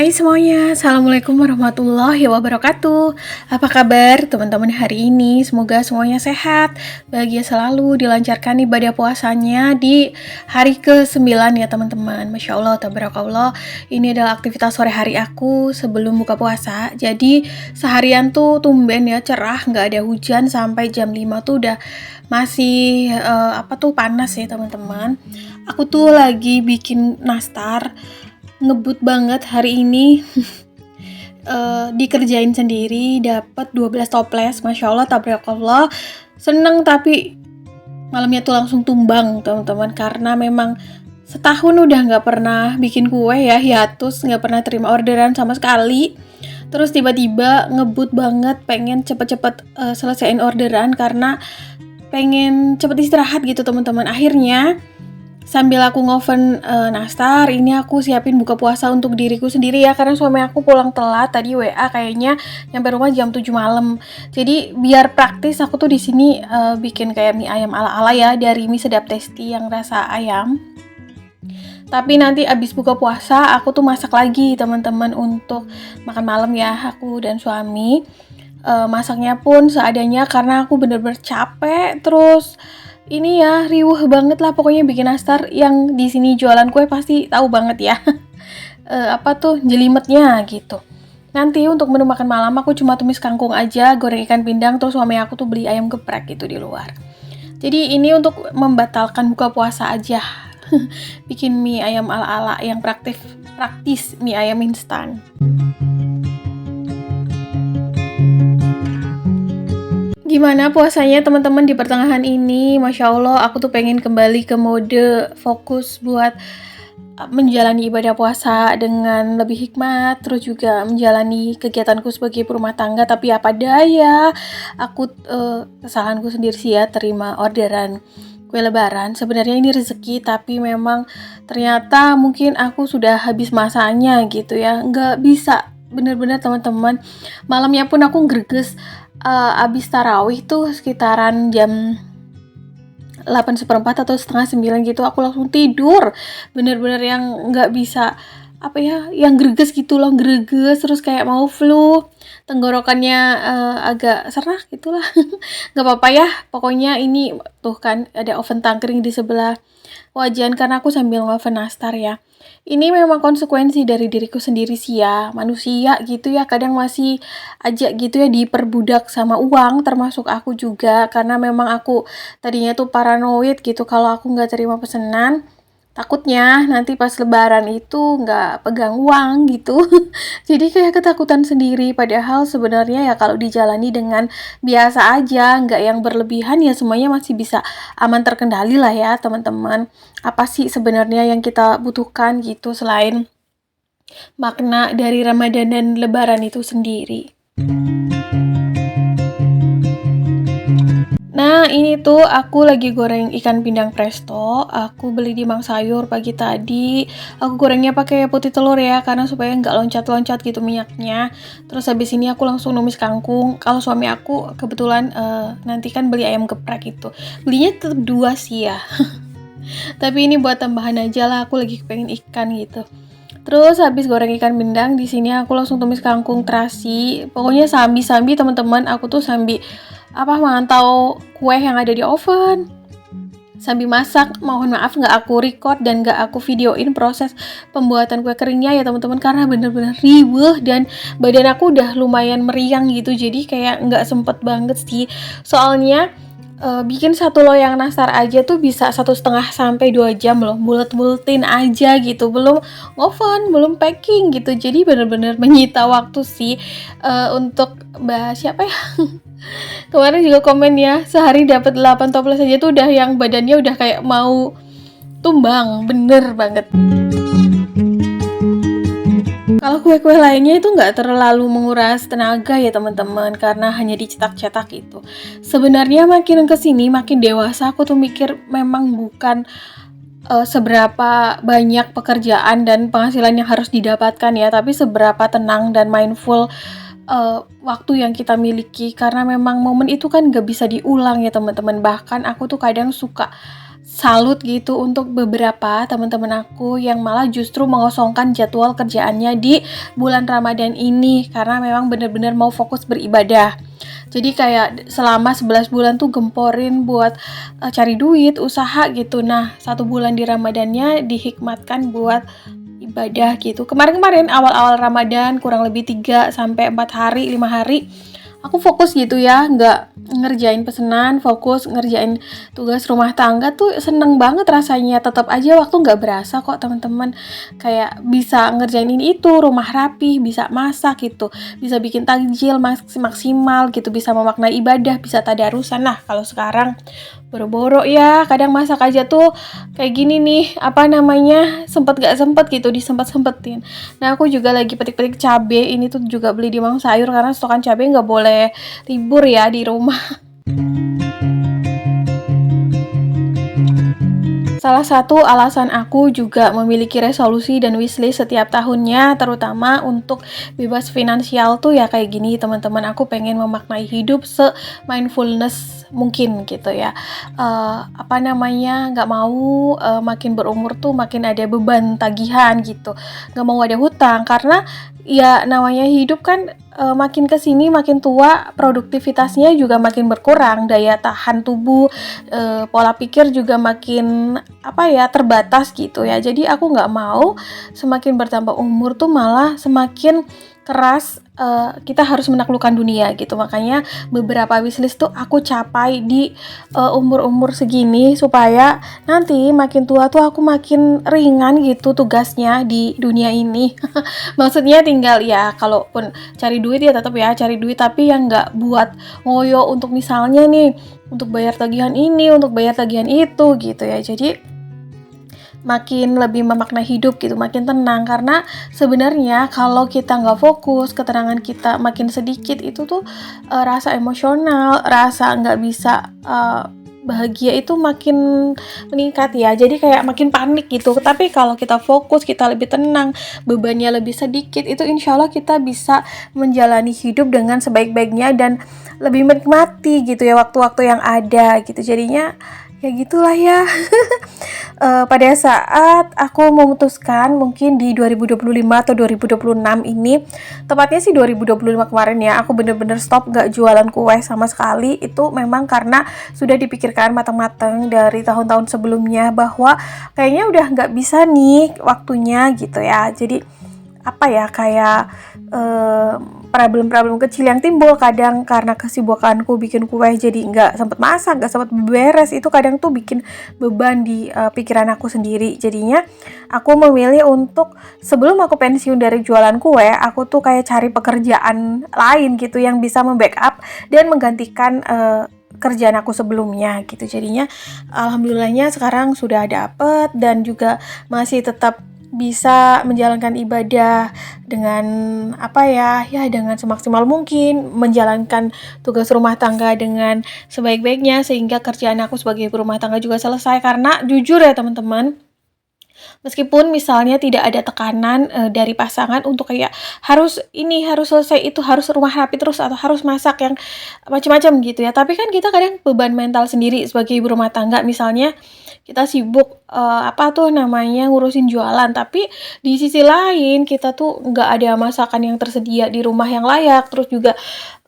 Hai semuanya, Assalamualaikum warahmatullahi wabarakatuh. Apa kabar teman-teman hari ini? Semoga semuanya sehat, bahagia selalu, dilancarkan ibadah puasanya di hari ke-9 ya teman-teman. Masya Allah, tabarakallah. Ini adalah aktivitas sore hari aku sebelum buka puasa. Jadi seharian tuh tumben ya, cerah, nggak ada hujan sampai jam 5 tuh udah masih panas ya teman-teman. Aku tuh lagi bikin nastar, ngebut banget hari ini. Dikerjain sendiri, dapat 12 toples, Masya Allah, tabarakallah. Seneng tapi malamnya tuh langsung tumbang teman-teman, karena memang setahun udah nggak pernah bikin kue ya, hiatus, nggak pernah terima orderan sama sekali. Terus tiba-tiba ngebut banget, pengen cepet-cepet selesaiin orderan karena pengen cepet istirahat gitu teman-teman. Akhirnya sambil aku ngoven nastar, ini aku siapin buka puasa untuk diriku sendiri ya, karena suami aku pulang telat tadi WA, kayaknya nyampe rumah jam 7 malam. Jadi biar praktis aku tuh di sini bikin kayak mie ayam ala-ala ya, dari mie sedap tasty yang rasa ayam. Tapi nanti abis buka puasa aku tuh masak lagi teman-teman untuk makan malam ya, aku dan suami. Masaknya pun seadanya karena aku bener-bener capek, terus ini ya riuh banget lah pokoknya bikin nastar. Yang di sini jualan kue pasti tahu banget ya. Jelimetnya gitu. Nanti untuk menu makan malam aku cuma tumis kangkung aja, goreng ikan pindang, terus suami aku tuh beli ayam geprek gitu di luar. Jadi ini untuk membatalkan buka puasa aja. Bikin mie ayam ala-ala yang praktis mie ayam instan. Gimana puasanya teman-teman di pertengahan ini? Masya Allah, aku tuh pengen kembali ke mode fokus buat menjalani ibadah puasa dengan lebih hikmat, terus juga menjalani kegiatanku sebagai perumah tangga. Tapi apa daya, aku kesalahanku sendiri sih ya, terima orderan kue lebaran. Sebenarnya ini rezeki, tapi memang ternyata mungkin aku sudah habis masanya gitu ya, nggak bisa bener-bener teman-teman. Malamnya pun aku greges. Abis tarawih tuh sekitaran jam 8:15 atau setengah 9 gitu, aku langsung tidur. Bener-bener yang nggak bisa, yang greges gitu loh, greges, terus kayak mau flu, tenggorokannya agak serak gitulah. Nggak apa-apa ya, pokoknya ini tuh kan ada oven tangkring di sebelah wajan karena aku sambil ngoven nastar ya. Ini memang konsekuensi dari diriku sendiri sih ya, manusia gitu ya, kadang masih aja gitu ya diperbudak sama uang, termasuk aku juga, karena memang aku tadinya tuh paranoid gitu kalau aku nggak terima pesanan. Takutnya nanti pas lebaran itu nggak pegang uang gitu. Jadi kayak ketakutan sendiri, padahal sebenarnya ya kalau dijalani dengan biasa aja, nggak yang berlebihan ya, semuanya masih bisa aman terkendali lah ya teman-teman. Apa sih sebenarnya yang kita butuhkan gitu selain makna dari Ramadan dan Lebaran itu sendiri. Nah, ini tuh aku lagi goreng ikan pindang presto. Aku beli di Mang Sayur pagi tadi. Aku gorengnya pakai putih telur ya, karena supaya nggak loncat-loncat gitu minyaknya. Terus habis ini aku langsung numis kangkung. Kalau suami aku kebetulan nanti kan beli ayam geprek gitu. Belinya tetap 2 sih ya. Tapi ini buat tambahan aja lah, aku lagi pengen ikan gitu. Terus habis goreng ikan pindang, di sini aku langsung tumis kangkung terasi. Pokoknya sambi-sambi teman-teman, aku tuh sambil mantau kue yang ada di oven. Sambil masak, mohon maaf nggak aku record dan nggak aku videoin proses pembuatan kue keringnya ya teman-teman, karena bener-bener riweuh dan badan aku udah lumayan meriang gitu, jadi kayak nggak sempet banget sih. Soalnya bikin satu loyang nastar aja tuh bisa 1,5 sampai 2 jam loh, bulet-buletin aja gitu, belum oven, belum packing gitu. Jadi bener-bener menyita waktu sih. Untuk bahas siapa ya? Kemarin juga komen ya, sehari dapat 8 toples aja tuh udah yang badannya udah kayak mau tumbang, bener banget. Kalau kue-kue lainnya itu nggak terlalu menguras tenaga ya teman-teman, karena hanya dicetak-cetak gitu. Sebenarnya makin kesini makin dewasa aku tuh mikir memang bukan seberapa banyak pekerjaan dan penghasilan yang harus didapatkan ya, tapi seberapa tenang dan mindful waktu yang kita miliki, karena memang momen itu kan nggak bisa diulang ya teman-teman. Bahkan aku tuh kadang suka salut gitu untuk beberapa teman-teman aku yang malah justru mengosongkan jadwal kerjaannya di bulan Ramadan ini karena memang benar-benar mau fokus beribadah. Jadi kayak selama 11 bulan tuh gemporin buat cari duit, usaha gitu. Nah, 1 bulan di Ramadannya dihikmatkan buat ibadah gitu. Kemarin-kemarin awal-awal Ramadan kurang lebih 3 sampai 4 hari, 5 hari aku fokus gitu ya, nggak ngerjain pesanan, fokus ngerjain tugas rumah tangga tuh seneng banget rasanya. Tetap aja waktu nggak berasa kok teman-teman, kayak bisa ngerjain ini itu, rumah rapi, bisa masak gitu, bisa bikin takjil maksimal gitu, bisa memaknai ibadah, bisa tadarusan. Nah kalau sekarang boro-boro ya, kadang masak aja tuh kayak gini nih, apa namanya, sempet gak sempet gitu, disempet-sempetin. Nah aku juga lagi petik-petik cabe, ini tuh juga beli di Mang Sayur karena stokan cabe nggak boleh libur ya di rumah. Salah satu alasan aku juga memiliki resolusi dan wishlist setiap tahunnya, terutama untuk bebas finansial tuh ya kayak gini teman-teman. Aku pengen memaknai hidup se-mindfulness mungkin gitu ya. Nggak mau makin berumur tuh makin ada beban tagihan gitu. Nggak mau ada hutang karena ya namanya hidup kan makin kesini makin tua, produktivitasnya juga makin berkurang, daya tahan tubuh, pola pikir juga makin terbatas gitu ya. Jadi aku nggak mau semakin bertambah umur tuh malah semakin keras kita harus menaklukkan dunia gitu. Makanya beberapa wishlist tuh aku capai di umur-umur segini supaya nanti makin tua tuh aku makin ringan gitu tugasnya di dunia ini. Maksudnya tinggal ya kalaupun cari duit ya tetap ya cari duit, tapi yang nggak buat ngoyo untuk misalnya nih untuk bayar tagihan ini, untuk bayar tagihan itu gitu ya. Jadi makin lebih memaknai hidup gitu, makin tenang. Karena sebenarnya kalau kita nggak fokus, ketenangan kita makin sedikit, itu tuh rasa emosional, rasa nggak bisa bahagia itu makin meningkat ya. Jadi kayak makin panik gitu. Tapi kalau kita fokus, kita lebih tenang, bebannya lebih sedikit, itu insya Allah kita bisa menjalani hidup dengan sebaik-baiknya dan lebih menikmati gitu ya waktu-waktu yang ada gitu. Jadinya ya gitulah ya. Pada saat aku memutuskan mungkin di 2025 atau 2026 ini, tepatnya sih 2025 kemarin ya, aku bener-bener stop gak jualan kue sama sekali. Itu memang karena sudah dipikirkan matang-matang dari tahun-tahun sebelumnya bahwa kayaknya udah gak bisa nih waktunya gitu ya. Jadi kayak problem-problem kecil yang timbul kadang karena kesibukanku bikin kue, jadi nggak sempet masak, nggak sempet beres, itu kadang tuh bikin beban di pikiran aku sendiri. Jadinya aku memilih untuk sebelum aku pensiun dari jualan kue, aku tuh kayak cari pekerjaan lain gitu yang bisa membackup dan menggantikan kerjaan aku sebelumnya gitu. Jadinya alhamdulillahnya sekarang sudah dapet dan juga masih tetap bisa menjalankan ibadah dengan dengan semaksimal mungkin, menjalankan tugas rumah tangga dengan sebaik-baiknya sehingga kerjaan aku sebagai ibu rumah tangga juga selesai. Karena jujur ya teman-teman, meskipun misalnya tidak ada tekanan dari pasangan untuk kayak harus ini, harus selesai itu, harus rumah rapi terus atau harus masak yang macam-macam gitu ya. Tapi kan kita kadang beban mental sendiri sebagai ibu rumah tangga. Misalnya kita sibuk ngurusin jualan, tapi di sisi lain kita tuh nggak ada masakan yang tersedia di rumah yang layak, terus juga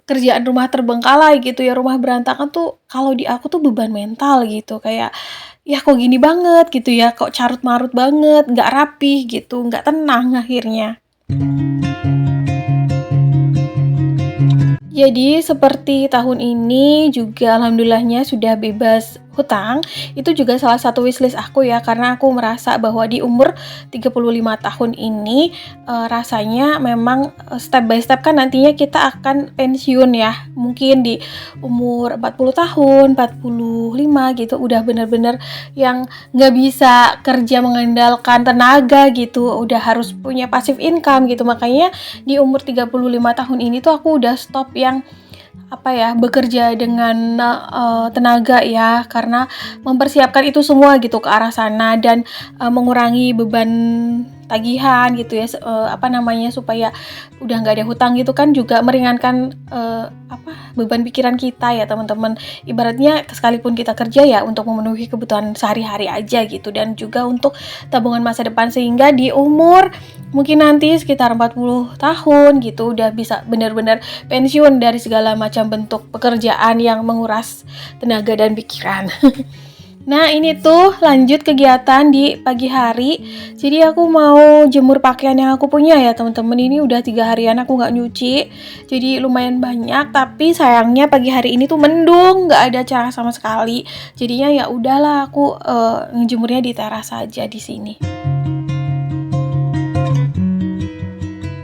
kerjaan rumah terbengkalai gitu ya, rumah berantakan tuh kalau di aku tuh beban mental gitu, kayak ya kok gini banget gitu ya, kok carut marut banget, nggak rapih gitu, nggak tenang akhirnya. Jadi seperti tahun ini juga alhamdulillahnya sudah bebas hutang. Itu juga salah satu wishlist aku ya, karena aku merasa bahwa di umur 35 tahun ini rasanya memang step by step kan nantinya kita akan pensiun ya. Mungkin di umur 40 tahun, 45 gitu udah bener-bener yang nggak bisa kerja mengandalkan tenaga gitu, udah harus punya passive income gitu. Makanya di umur 35 tahun ini tuh aku udah stop yang bekerja dengan tenaga ya, karena mempersiapkan itu semua gitu ke arah sana dan mengurangi beban tagihan gitu ya, supaya udah nggak ada hutang gitu kan, juga meringankan beban pikiran kita ya teman-teman. Ibaratnya sekalipun kita kerja ya untuk memenuhi kebutuhan sehari-hari aja gitu, dan juga untuk tabungan masa depan, sehingga di umur mungkin nanti sekitar 40 tahun gitu udah bisa benar-benar pensiun dari segala macam bentuk pekerjaan yang menguras tenaga dan pikiran. Nah, ini tuh lanjut kegiatan di pagi hari. Jadi aku mau jemur pakaian yang aku punya ya teman-teman. Ini udah 3 harian aku nggak nyuci, jadi lumayan banyak. Tapi sayangnya pagi hari ini tuh mendung, nggak ada cerah sama sekali. Jadinya ya udahlah, aku ngejemurnya di teras saja di sini.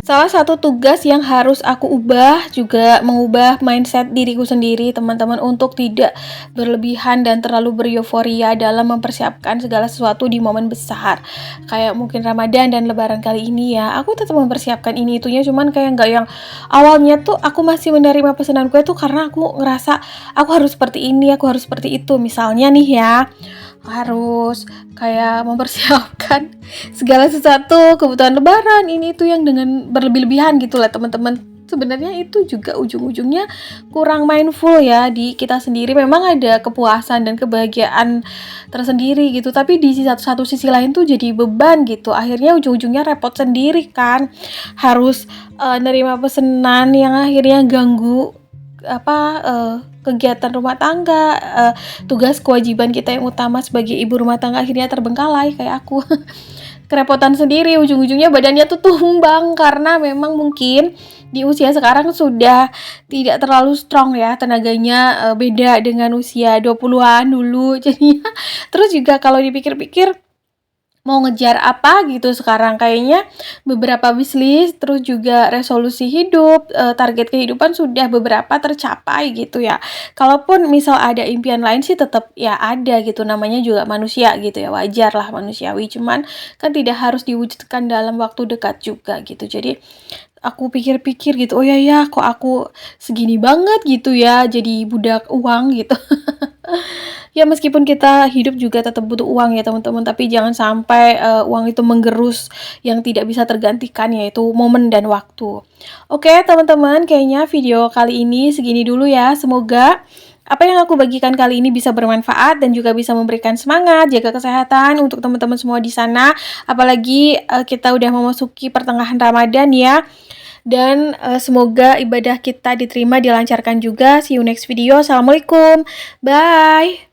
Salah satu tugas yang harus aku ubah juga mengubah mindset diriku sendiri, teman-teman, untuk tidak berlebihan dan terlalu bereuforia dalam mempersiapkan segala sesuatu di momen besar. Kayak mungkin Ramadan dan Lebaran kali ini ya, aku tetap mempersiapkan ini itunya, cuman kayak nggak yang awalnya tuh aku masih menerima pesanan kue tuh karena aku ngerasa aku harus seperti ini, aku harus seperti itu. Misalnya nih ya, harus kayak mempersiapkan segala sesuatu kebutuhan lebaran ini itu yang dengan berlebih-lebihan gitu lah teman-teman. Sebenarnya itu juga ujung-ujungnya kurang mindful ya di kita sendiri. Memang ada kepuasan dan kebahagiaan tersendiri gitu, tapi di satu sisi lain tuh jadi beban gitu. Akhirnya ujung-ujungnya repot sendiri kan, harus nerima pesanan yang akhirnya ganggu kegiatan rumah tangga, tugas kewajiban kita yang utama sebagai ibu rumah tangga akhirnya terbengkalai kayak aku. Kerepotan sendiri, ujung-ujungnya badannya tuh tumbang karena memang mungkin di usia sekarang sudah tidak terlalu strong ya tenaganya, beda dengan usia 20-an dulu. Jadinya terus juga kalau dipikir-pikir mau ngejar apa gitu sekarang, kayaknya beberapa wishlist terus juga resolusi hidup, target kehidupan sudah beberapa tercapai gitu ya. Kalaupun misal ada impian lain sih tetap ya ada gitu, namanya juga manusia gitu ya, wajar lah, manusiawi, cuman kan tidak harus diwujudkan dalam waktu dekat juga gitu. Jadi aku pikir-pikir gitu, oh ya kok aku segini banget gitu ya jadi budak uang gitu. Ya meskipun kita hidup juga tetap butuh uang ya teman-teman, tapi jangan sampai uang itu menggerus yang tidak bisa tergantikan, yaitu momen dan waktu. Oke teman-teman, kayaknya video kali ini segini dulu ya. Semoga apa yang aku bagikan kali ini bisa bermanfaat dan juga bisa memberikan semangat, jaga kesehatan untuk teman-teman semua di sana. Apalagi kita udah memasuki pertengahan Ramadan ya. Dan semoga ibadah kita diterima, dilancarkan juga. See you next video. Assalamualaikum. Bye.